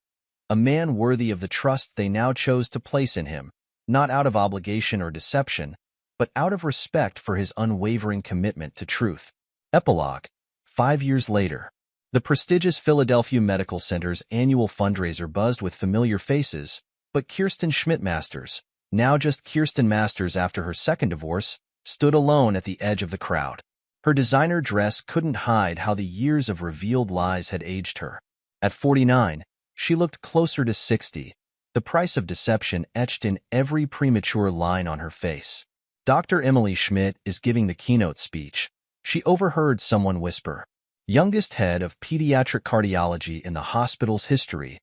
A man worthy of the trust they now chose to place in him, not out of obligation or deception, but out of respect for his unwavering commitment to truth. Epilogue. 5 years later. The prestigious Philadelphia Medical Center's annual fundraiser buzzed with familiar faces, but Kirsten Schmidt-Masters, now just Kirsten Masters after her second divorce, stood alone at the edge of the crowd. Her designer dress couldn't hide how the years of revealed lies had aged her. At 49, she looked closer to 60, the price of deception etched in every premature line on her face. Dr. Emily Schmidt is giving the keynote speech. She overheard someone whisper, "Youngest head of pediatric cardiology in the hospital's history."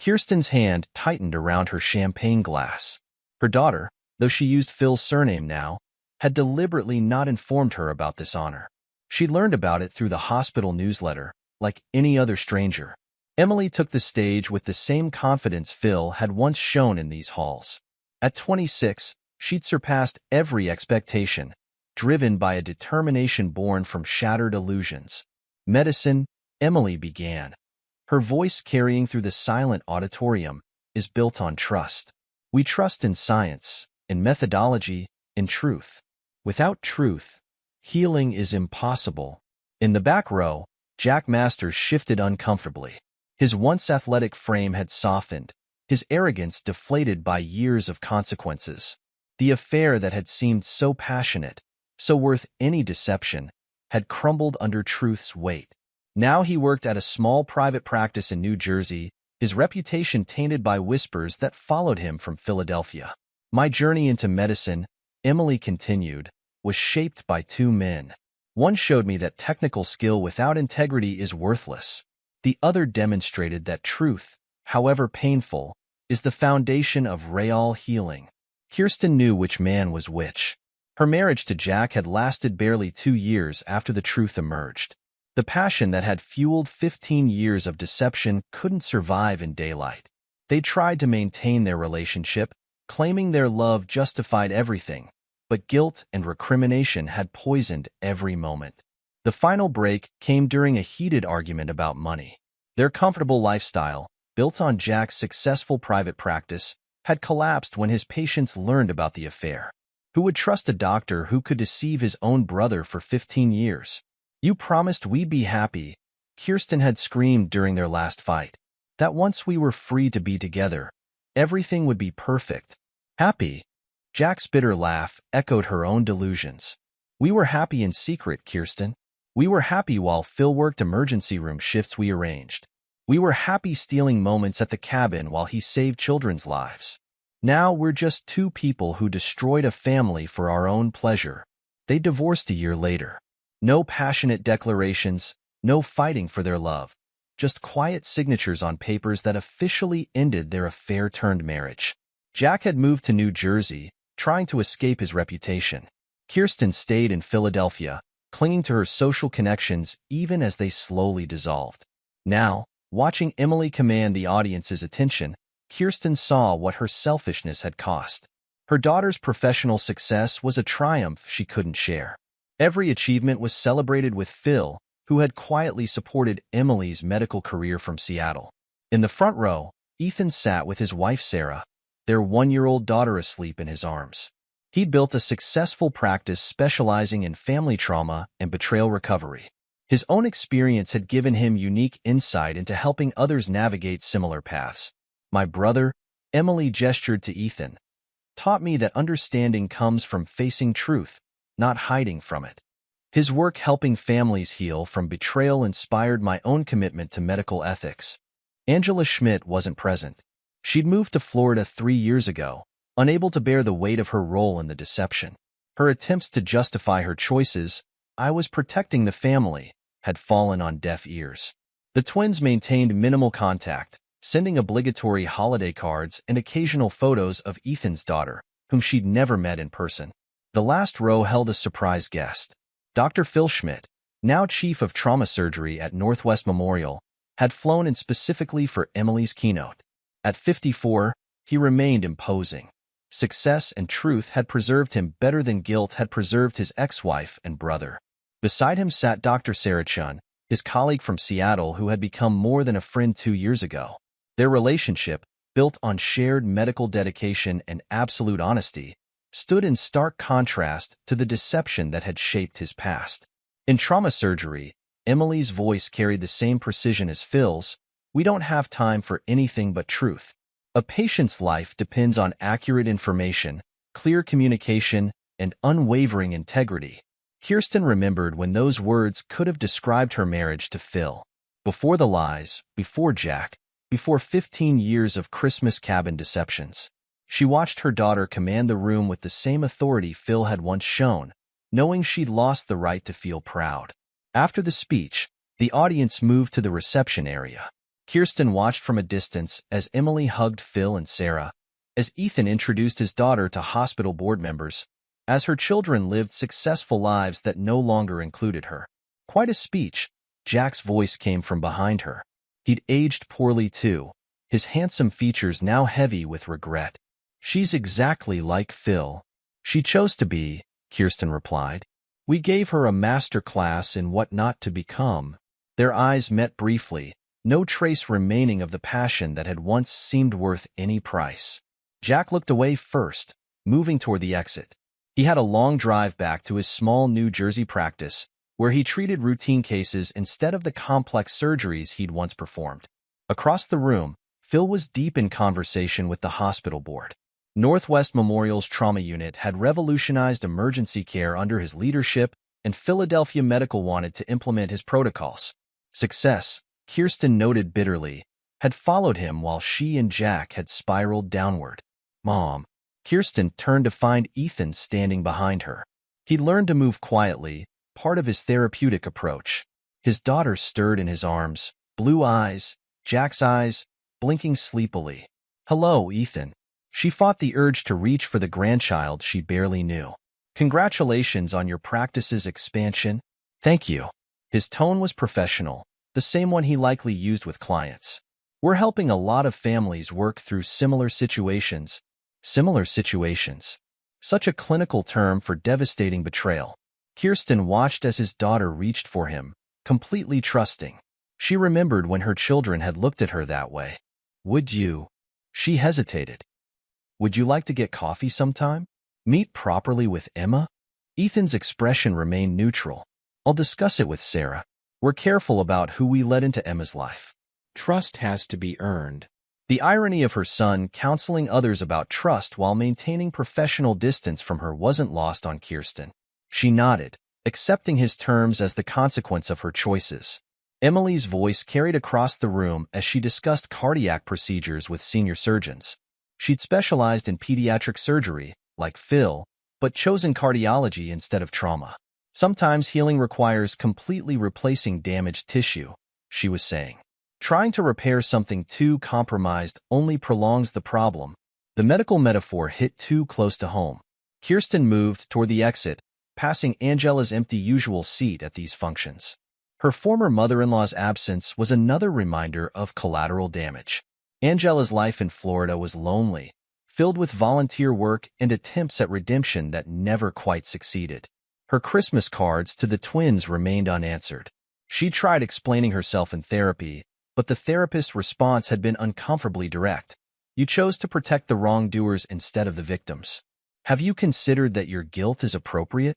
Kirsten's hand tightened around her champagne glass. Her daughter, though she used Phil's surname now, had deliberately not informed her about this honor. She learned about it through the hospital newsletter, like any other stranger. Emily took the stage with the same confidence Phil had once shown in these halls. At 26, she'd surpassed every expectation, driven by a determination born from shattered illusions. Medicine, Emily began. Her voice carrying through the silent auditorium, is built on trust. We trust in science, in methodology, in truth. Without truth, healing is impossible. In the back row, Jack Masters shifted uncomfortably. His once athletic frame had softened, his arrogance deflated by years of consequences. The affair that had seemed so passionate, so worth any deception, had crumbled under truth's weight. Now he worked at a small private practice in New Jersey, his reputation tainted by whispers that followed him from Philadelphia. My journey into medicine, Emily continued, was shaped by two men. One showed me that technical skill without integrity is worthless. The other demonstrated that truth, however painful, is the foundation of real healing. Kirsten knew which man was which. Her marriage to Jack had lasted barely 2 years after the truth emerged. The passion that had fueled 15 years of deception couldn't survive in daylight. They tried to maintain their relationship, claiming their love justified everything, but guilt and recrimination had poisoned every moment. The final break came during a heated argument about money. Their comfortable lifestyle, built on Jack's successful private practice, had collapsed when his patients learned about the affair. Who would trust a doctor who could deceive his own brother for 15 years? "You promised we'd be happy," Kirsten had screamed during their last fight. "That once we were free to be together, everything would be perfect." Happy? Jack's bitter laugh echoed her own delusions. "We were happy in secret, Kirsten. We were happy while Phil worked emergency room shifts we arranged. We were happy stealing moments at the cabin while he saved children's lives. Now we're just two people who destroyed a family for our own pleasure." They divorced a year later. No passionate declarations, no fighting for their love, just quiet signatures on papers that officially ended their affair-turned-marriage. Jack had moved to New Jersey, trying to escape his reputation. Kirsten stayed in Philadelphia, clinging to her social connections even as they slowly dissolved. Now, watching Emily command the audience's attention, Kirsten saw what her selfishness had cost. Her daughter's professional success was a triumph she couldn't share. Every achievement was celebrated with Phil, who had quietly supported Emily's medical career from Seattle. In the front row, Ethan sat with his wife Sarah, their 1-year-old daughter asleep in his arms. He'd built a successful practice specializing in family trauma and betrayal recovery. His own experience had given him unique insight into helping others navigate similar paths. "My brother," Emily gestured to Ethan, "taught me that understanding comes from facing truth, not hiding from it." His work helping families heal from betrayal inspired my own commitment to medical ethics. Angela Schmidt wasn't present. She'd moved to Florida 3 years ago, unable to bear the weight of her role in the deception. Her attempts to justify her choices, "I was protecting the family," had fallen on deaf ears. The twins maintained minimal contact, sending obligatory holiday cards and occasional photos of Ethan's daughter, whom she'd never met in person. The last row held a surprise guest. Dr. Phil Schmidt, now chief of trauma surgery at Northwest Memorial, had flown in specifically for Emily's keynote. At 54, he remained imposing. Success and truth had preserved him better than guilt had preserved his ex-wife and brother. Beside him sat Dr. Sarah Chun, his colleague from Seattle who had become more than a friend 2 years ago. Their relationship, built on shared medical dedication and absolute honesty, stood in stark contrast to the deception that had shaped his past. In trauma surgery, Emily's voice carried the same precision as Phil's. "We don't have time for anything but truth. A patient's life depends on accurate information, clear communication, and unwavering integrity." Kirsten remembered when those words could have described her marriage to Phil. Before the lies, before Jack, before 15 years of Christmas cabin deceptions. She watched her daughter command the room with the same authority Phil had once shown, knowing she'd lost the right to feel proud. After the speech, the audience moved to the reception area. Kirsten watched from a distance as Emily hugged Phil and Sarah, as Ethan introduced his daughter to hospital board members, as her children lived successful lives that no longer included her. Quite a speech. Jack's voice came from behind her. He'd aged poorly too, his handsome features now heavy with regret. "She's exactly like Phil." "She chose to be," Kirsten replied. "We gave her a master class in what not to become." Their eyes met briefly, no trace remaining of the passion that had once seemed worth any price. Jack looked away first, moving toward the exit. He had a long drive back to his small New Jersey practice, where he treated routine cases instead of the complex surgeries he'd once performed. Across the room, Phil was deep in conversation with the hospital board. Northwest Memorial's trauma unit had revolutionized emergency care under his leadership, and Philadelphia Medical wanted to implement his protocols. Success, Kirsten noted bitterly, had followed him while she and Jack had spiraled downward. "Mom." Kirsten turned to find Ethan standing behind her. He'd learned to move quietly, part of his therapeutic approach. His daughter stirred in his arms, blue eyes, Jack's eyes, blinking sleepily. "Hello, Ethan." She fought the urge to reach for the grandchild she barely knew. "Congratulations on your practice's expansion." "Thank you." His tone was professional, the same one he likely used with clients. "We're helping a lot of families work through similar situations." Similar situations. Such a clinical term for devastating betrayal. Kirsten watched as his daughter reached for him, completely trusting. She remembered when her children had looked at her that way. "Would you?" She hesitated. "Would you like to get coffee sometime? Meet properly with Emma?" Ethan's expression remained neutral. "I'll discuss it with Sarah. We're careful about who we let into Emma's life. Trust has to be earned." The irony of her son counseling others about trust while maintaining professional distance from her wasn't lost on Kirsten. She nodded, accepting his terms as the consequence of her choices. Emily's voice carried across the room as she discussed cardiac procedures with senior surgeons. She'd specialized in pediatric surgery, like Phil, but chosen cardiology instead of trauma. "Sometimes healing requires completely replacing damaged tissue," she was saying. "Trying to repair something too compromised only prolongs the problem." The medical metaphor hit too close to home. Kirsten moved toward the exit, passing Angela's empty usual seat at these functions. Her former mother-in-law's absence was another reminder of collateral damage. Angela's life in Florida was lonely, filled with volunteer work and attempts at redemption that never quite succeeded. Her Christmas cards to the twins remained unanswered. She tried explaining herself in therapy, but the therapist's response had been uncomfortably direct. "You chose to protect the wrongdoers instead of the victims. Have you considered that your guilt is appropriate?"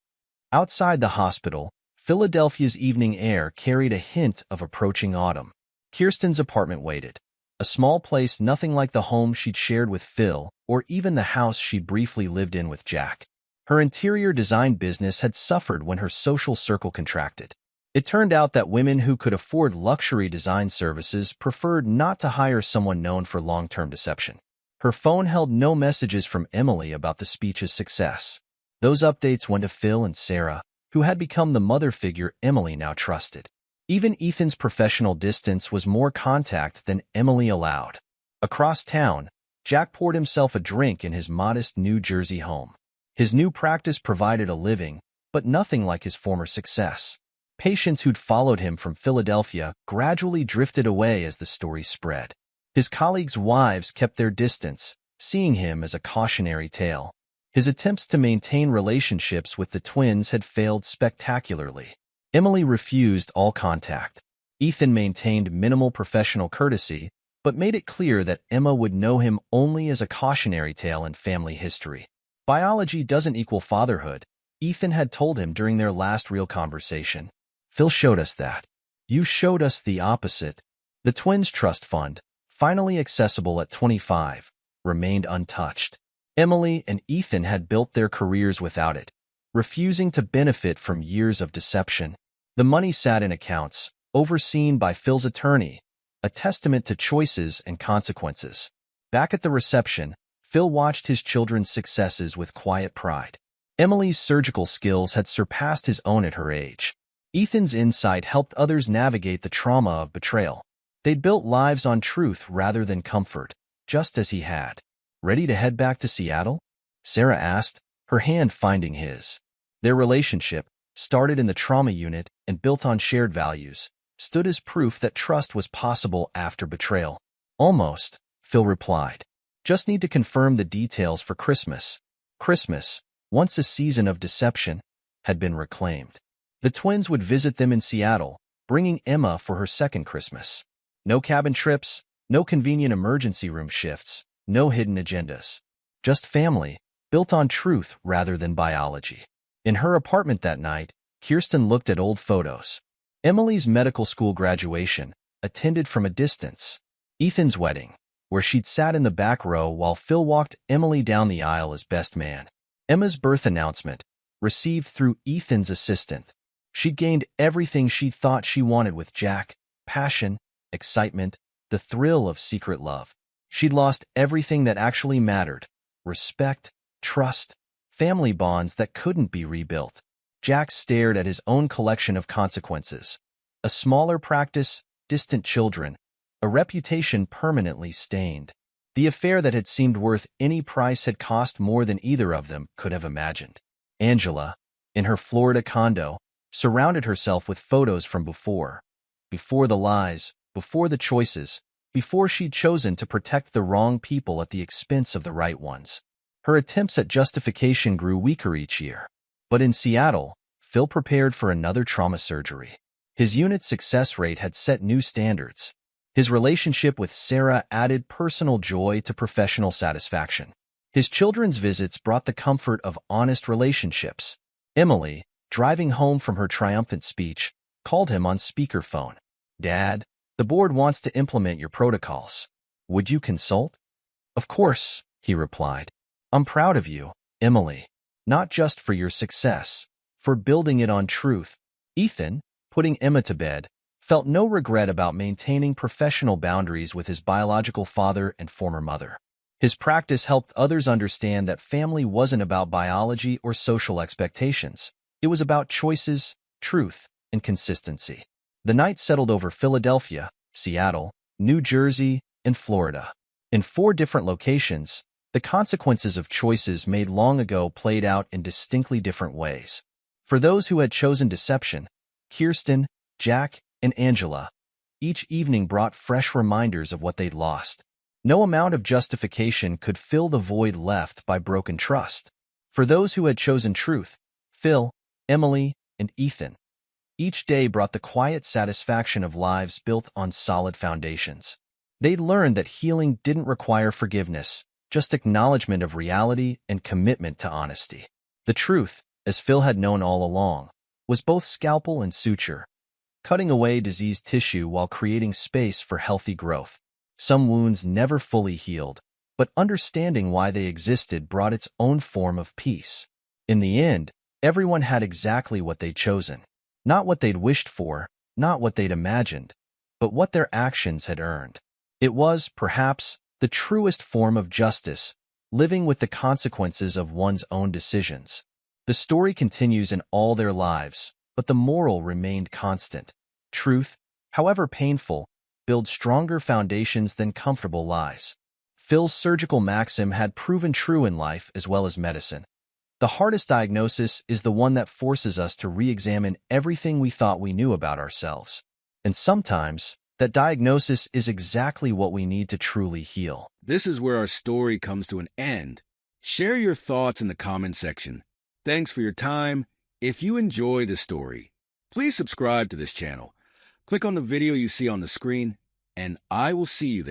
Outside the hospital, Philadelphia's evening air carried a hint of approaching autumn. Kirsten's apartment waited. A small place nothing like the home she'd shared with Phil, or even the house she'd briefly lived in with Jack. Her interior design business had suffered when her social circle contracted. It turned out that women who could afford luxury design services preferred not to hire someone known for long-term deception. Her phone held no messages from Emily about the speech's success. Those updates went to Phil and Sarah, who had become the mother figure Emily now trusted. Even Ethan's professional distance was more contact than Emily allowed. Across town, Jack poured himself a drink in his modest New Jersey home. His new practice provided a living, but nothing like his former success. Patients who'd followed him from Philadelphia gradually drifted away as the story spread. His colleagues' wives kept their distance, seeing him as a cautionary tale. His attempts to maintain relationships with the twins had failed spectacularly. Emily refused all contact. Ethan maintained minimal professional courtesy, but made it clear that Emma would know him only as a cautionary tale in family history. Biology doesn't equal fatherhood, Ethan had told him during their last real conversation. Phil showed us that. You showed us the opposite. The twins' trust fund, finally accessible at 25, remained untouched. Emily and Ethan had built their careers without it, refusing to benefit from years of deception. The money sat in accounts, overseen by Phil's attorney, a testament to choices and consequences. Back at the reception, Phil watched his children's successes with quiet pride. Emily's surgical skills had surpassed his own at her age. Ethan's insight helped others navigate the trauma of betrayal. They'd built lives on truth rather than comfort, just as he had. Ready to head back to Seattle? Sarah asked, her hand finding his. Their relationship, started in the trauma unit and built on shared values, stood as proof that trust was possible after betrayal. Almost, Phil replied. Just need to confirm the details for Christmas. Christmas, once a season of deception, had been reclaimed. The twins would visit them in Seattle, bringing Emma for her second Christmas. No cabin trips, no convenient emergency room shifts, no hidden agendas. Just family, built on truth rather than biology. In her apartment that night, Kirsten looked at old photos. Emily's medical school graduation, attended from a distance. Ethan's wedding, where she'd sat in the back row while Phil walked Emily down the aisle as best man. Emma's birth announcement, received through Ethan's assistant. She'd gained everything she thought she wanted with Jack: passion, excitement, the thrill of secret love. She'd lost everything that actually mattered: respect, trust, family bonds that couldn't be rebuilt. Jack stared at his own collection of consequences. A smaller practice, distant children, a reputation permanently stained. The affair that had seemed worth any price had cost more than either of them could have imagined. Angela, in her Florida condo, surrounded herself with photos from before the lies, before the choices, before she'd chosen to protect the wrong people at the expense of the right ones. Her attempts at justification grew weaker each year. But in Seattle, Phil prepared for another trauma surgery. His unit's success rate had set new standards. His relationship with Sarah added personal joy to professional satisfaction. His children's visits brought the comfort of honest relationships. Emily, driving home from her triumphant speech, called him on speakerphone. "Dad, the board wants to implement your protocols. Would you consult?" "Of course," he replied. "I'm proud of you, Emily. Not just for your success, for building it on truth." Ethan, putting Emma to bed, felt no regret about maintaining professional boundaries with his biological father and former mother. His practice helped others understand that family wasn't about biology or social expectations. It was about choices, truth, and consistency. The night settled over Philadelphia, Seattle, New Jersey, and Florida. In 4 different locations, the consequences of choices made long ago played out in distinctly different ways. For those who had chosen deception, Kirsten, Jack, and Angela, each evening brought fresh reminders of what they'd lost. No amount of justification could fill the void left by broken trust. For those who had chosen truth, Phil, Emily, and Ethan, each day brought the quiet satisfaction of lives built on solid foundations. They'd learned that healing didn't require forgiveness, just acknowledgement of reality and commitment to honesty. The truth, as Phil had known all along, was both scalpel and suture, cutting away diseased tissue while creating space for healthy growth. Some wounds never fully healed, but understanding why they existed brought its own form of peace. In the end, everyone had exactly what they'd chosen. Not what they'd wished for, not what they'd imagined, but what their actions had earned. It was, perhaps, the truest form of justice, living with the consequences of one's own decisions. The story continues in all their lives, but the moral remained constant. Truth, however painful, builds stronger foundations than comfortable lies. Phil's surgical maxim had proven true in life as well as medicine. The hardest diagnosis is the one that forces us to re-examine everything we thought we knew about ourselves. And sometimes, that diagnosis is exactly what we need to truly heal. This is where our story comes to an end. Share your thoughts in the comment section. Thanks for your time. If you enjoy the story, please subscribe to this channel. Click on the video you see on the screen, and I will see you there.